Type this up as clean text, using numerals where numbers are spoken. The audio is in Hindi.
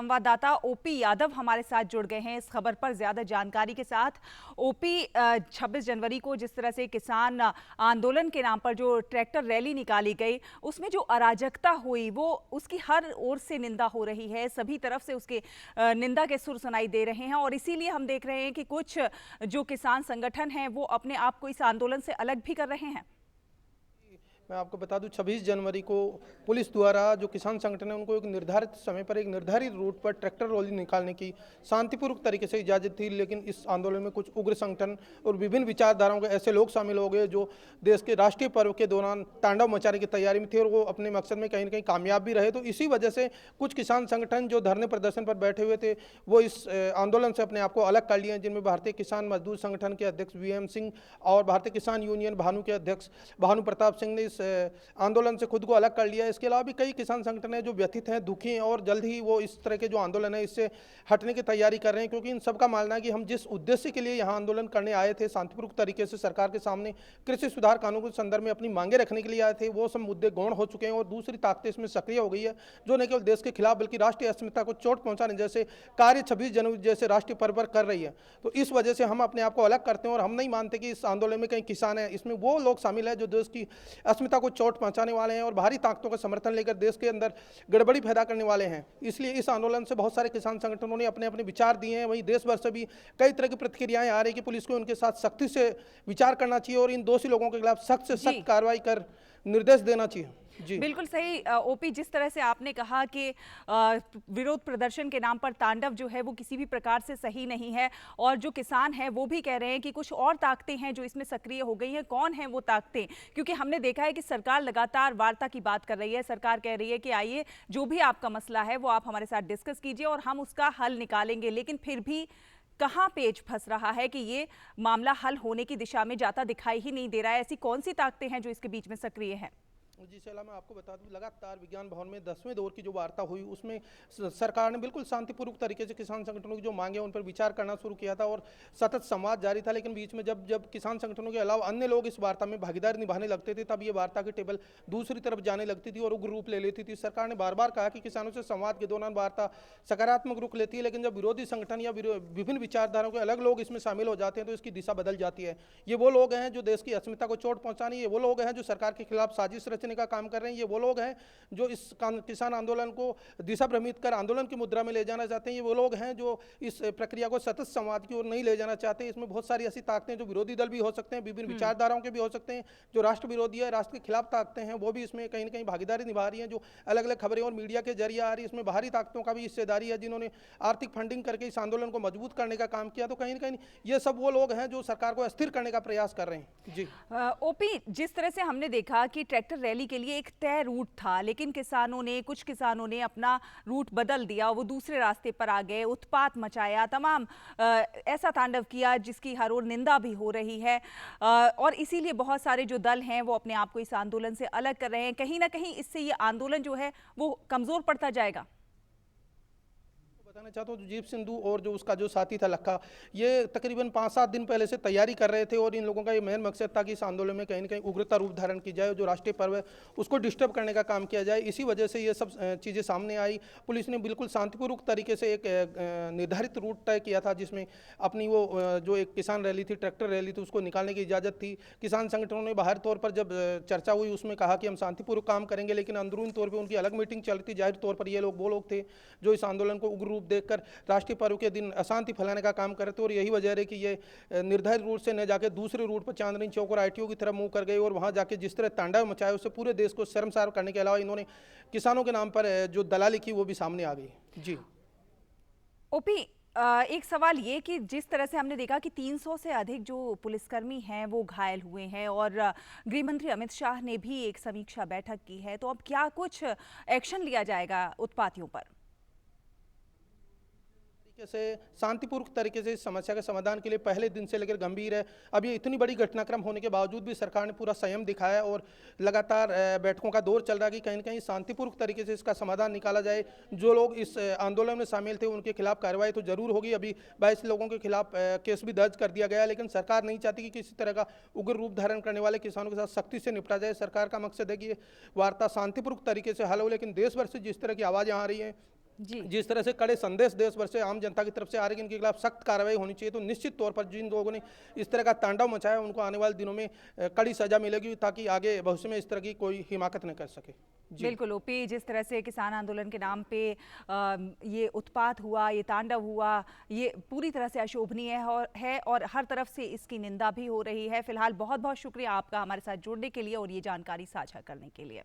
संवाददाता ओपी यादव हमारे साथ जुड़ गए हैं इस खबर पर ज्यादा जानकारी के साथ। ओपी, 26 जनवरी को जिस तरह से किसान आंदोलन के नाम पर जो ट्रैक्टर रैली निकाली गई, उसमें जो अराजकता हुई वो उसकी हर ओर से निंदा हो रही है। सभी तरफ से उसके निंदा के सुर सुनाई दे रहे हैं और इसीलिए हम देख रहे हैं कि कुछ जो किसान संगठन हैं वो अपने आप को इस आंदोलन से अलग भी कर रहे हैं। मैं आपको बता दूं 26 जनवरी को पुलिस द्वारा जो किसान संगठन है उनको एक निर्धारित समय पर एक निर्धारित रूट पर ट्रैक्टर रैली निकालने की शांतिपूर्वक तरीके से इजाज़त थी, लेकिन इस आंदोलन में कुछ उग्र संगठन और विभिन्न विचारधाराओं के ऐसे लोग शामिल हो गए जो देश के राष्ट्रीय पर्व के दौरान तांडव मचाने की तैयारी में थे और वो अपने मकसद में कहीं ना कहीं कामयाब भी रहे। तो इसी वजह से कुछ किसान संगठन जो धरने प्रदर्शन पर बैठे हुए थे वो इस आंदोलन से अपने आप को अलग कर लिए हैं, जिनमें भारतीय किसान मजदूर संगठन के अध्यक्ष वीएम सिंह और भारतीय किसान यूनियन भानु के अध्यक्ष भानु प्रताप सिंह ने इस आंदोलन से खुद को अलग कर लिया है। इसके अलावा भी कई किसान संगठन हैं जो व्यथित हैं, दुखी हैं और जल्द ही वो इस तरह के जो आंदोलन है इससे हटने की तैयारी कर रहे हैं, क्योंकि इन सबका मानना है कि हम जिस उद्देश्य के लिए यहाँ आंदोलन करने आए थे, शांतिपूर्वक तरीके से सरकार के सामने कृषि सुधार कानून के संदर्भ में अपनी मांगे रखने के लिए आए थे, वो सब मुद्दे गौण हो चुके हैं और दूसरी ताकतें इसमें सक्रिय हो गई है जो न केवल देश के खिलाफ बल्कि राष्ट्रीय अस्मिता को चोट पहुंचाने जैसे कार्य 26 जनवरी जैसे राष्ट्रीय पर्व पर कर रही है। तो इस वजह से हम अपने आप को अलग करते हैं और हम नहीं मानते कि इस आंदोलन में कई किसान हैं, इसमें वो लोग शामिल हैं जो देश की अस्मिता को चोट पहुंचाने वाले हैं और बाहरी ताकतों का समर्थन लेकर देश के अंदर गड़बड़ी पैदा करने वाले हैं। इसलिए इस आंदोलन से बहुत सारे किसान संगठनों ने अपने अपने विचार दिए हैं। वहीं देश भर से भी कई तरह की प्रतिक्रियाएं आ रही कि पुलिस को उनके साथ सख्ती से विचार करना चाहिए और इन दोषी लोगों के खिलाफ सख्त से सख्त कार्रवाई कर निर्देश देना चाहिए। जी बिल्कुल सही ओपी, जिस तरह से आपने कहा कि विरोध प्रदर्शन के नाम पर तांडव जो है वो किसी भी प्रकार से सही नहीं है और जो किसान हैं वो भी कह रहे हैं कि कुछ और ताकतें हैं जो इसमें सक्रिय हो गई हैं। कौन है वो ताकतें? क्योंकि हमने देखा है कि सरकार लगातार वार्ता की बात कर रही है। सरकार कह रही है कि आइए, जो भी आपका मसला है वो आप हमारे साथ डिस्कस कीजिए और हम उसका हल निकालेंगे, लेकिन फिर भी कहाँ पेच फंस रहा है कि ये मामला हल होने की दिशा में जाता दिखाई ही नहीं दे रहा है। ऐसी कौन सी ताकतें हैं जो इसके बीच में सक्रिय हैं? जी सलाह, मैं आपको बता दूं लगातार विज्ञान भवन में 10वें दौर की जो वार्ता हुई उसमें सरकार ने बिल्कुल शांतिपूर्वक तरीके से किसान संगठनों की जो मांगे उन पर विचार करना शुरू किया था और सतत संवाद जारी था। लेकिन बीच में जब जब किसान संगठनों के अलावा अन्य लोग इस वार्ता में भागीदारी निभाने लगते थे तब ये वार्ता की टेबल दूसरी तरफ जाने लगती थी और उग्र रूप ले लेती थी। सरकार ने बार बार कहा कि किसानों से संवाद के दौरान वार्ता सकारात्मक रुख लेती है, लेकिन जब विरोधी संगठन या विभिन्न विचारधाराओं के अलग लोग इसमें शामिल हो जाते हैं तो इसकी दिशा बदल जाती है। ये वो लोग हैं जो देश की अस्मिता को चोट पहुंचानी, ये वो लोग हैं जो सरकार के खिलाफ साजिश रचने का काम कर रहे हैं, ये वो लोग हैं जो इस किसान आंदोलन को दिशा भ्रमित कर आंदोलन की मुद्रा में ले जाना चाहते हैं, ये वो लोग हैं जो इस प्रक्रिया को सतत संवाद की ओर नहीं ले जाना चाहते। इसमें बहुत सारी ऐसी ताकतें जो विरोधी दल भी हो सकते हैं, विभिन्न विचारधाराओं के भी हो सकते हैं, जो राष्ट्र विरोधी है, राष्ट्र के खिलाफ ताकतें हैं, वो भी इसमें कहीं ना कहीं भागीदारी निभा रही हैं। जो अलग अलग खबरें और मीडिया के जरिए आ रही है इसमें बाहरी ताकतों का भी हिस्सेदारी है जिन्होंने आर्थिक फंडिंग करके इस आंदोलन को मजबूत करने का काम किया। तो कहीं ना कहीं ये सब वो लोग हैं जो सरकार को अस्थिर करने का प्रयास कर रहे हैं। जी ओपी, जिस तरह से हमने देखा कि ट्रैक्टर रैली के लिए एक तय रूट था, लेकिन कुछ किसानों ने अपना रूट बदल दिया, वो दूसरे रास्ते पर आ गए, उत्पात मचाया, तमाम ऐसा तांडव किया जिसकी हर ओर निंदा भी हो रही है और इसीलिए बहुत सारे जो दल हैं वो अपने आप को इस आंदोलन से अलग कर रहे हैं। कहीं ना कहीं इससे ये आंदोलन जो है वो कमजोर पड़ता जाएगा। बताना चाहता हूँ जीप सिंधु और जो उसका जो साथी था लक्का, ये तकरीबन 5-7 दिन पहले से तैयारी कर रहे थे और इन लोगों का ये मेन मकसद था कि इस आंदोलन में कहीं ना कहीं उग्रता रूप धारण की जाए, जो राष्ट्रीय पर्व है उसको डिस्टर्ब करने का काम किया जाए। इसी वजह से ये सब चीज़ें सामने आई। पुलिस ने बिल्कुल शांतिपूर्वक तरीके से एक निर्धारित रूट तय किया था जिसमें अपनी वो जो एक किसान रैली थी, ट्रैक्टर रैली थी, उसको निकालने की इजाज़त थी। किसान संगठनों ने बाहर तौर पर जब चर्चा हुई उसमें कहा कि हम शांतिपूर्वक काम करेंगे, लेकिन अंदरूनी तौर पर उनकी अलग मीटिंग चलती। जाहिर तौर पर ये लोग वो लोग थे जो इस आंदोलन को उग्र रूप देखकर राष्ट्रीय पर्व के दिन अशांति फैलाने का काम करते और यही वजह है कि ये निर्धारित रूट से न जाके दूसरे रूट पर चांदनी चौक और आईटीओ की तरफ मुंह कर गए और वहां जाके जिस तरह तांडव मचाया उससे पूरे देश को शर्मसार करने के अलावा इन्होंने किसानों के नाम पर जो दलाली की वो भी सामने आ गई। जी ओपी, एक सवाल ये कि जिस तरह से हमने देखा कि 300 से अधिक जो पुलिसकर्मी हैं वो घायल हुए हैं और गृह मंत्री अमित शाह ने भी एक समीक्षा बैठक की है, तो अब क्या कुछ एक्शन लिया जाएगा उत्पातियों पर? से शांतिपूर्वक तरीके से इस समस्या के समाधान के लिए पहले दिन से लेकर गंभीर है। अब ये इतनी बड़ी घटनाक्रम होने के बावजूद भी सरकार ने पूरा संयम दिखाया और लगातार बैठकों का दौर चल रहा है कि कहीं ना कहीं शांतिपूर्वक तरीके से इसका समाधान निकाला जाए। जो लोग इस आंदोलन में शामिल थे उनके खिलाफ कार्रवाई तो जरूर होगी। अभी 22 लोगों के खिलाफ केस भी दर्ज कर दिया गया है, लेकिन सरकार नहीं चाहती कि किसी तरह का उग्र रूप धारण करने वाले किसानों के साथ सख्ती से निपटा जाए। सरकार का मकसद है कि ये वार्ता शांतिपूर्वक तरीके से हल हो, लेकिन देश भर से जिस तरह की आवाज़ें आ रही हैं जी जिस तरह से कड़े संदेश देश भर से आम जनता की तरफ से आ रही है, इनके खिलाफ सख्त कार्रवाई होनी चाहिए। तो निश्चित तौर पर जिन लोगों ने इस तरह का तांडव मचाया उनको आने वाले दिनों में कड़ी सजा मिलेगी, ताकि आगे भविष्य में इस तरह की कोई हिमाकत न कर सके। जी बिल्कुल ओपी, जिस तरह से किसान आंदोलन के नाम पे ये उत्पात हुआ, ये तांडव हुआ, ये पूरी तरह से अशोभनीय और हर तरफ से इसकी निंदा भी हो रही है। फिलहाल बहुत बहुत शुक्रिया आपका हमारे साथ जुड़ने के लिए और ये जानकारी साझा करने के लिए।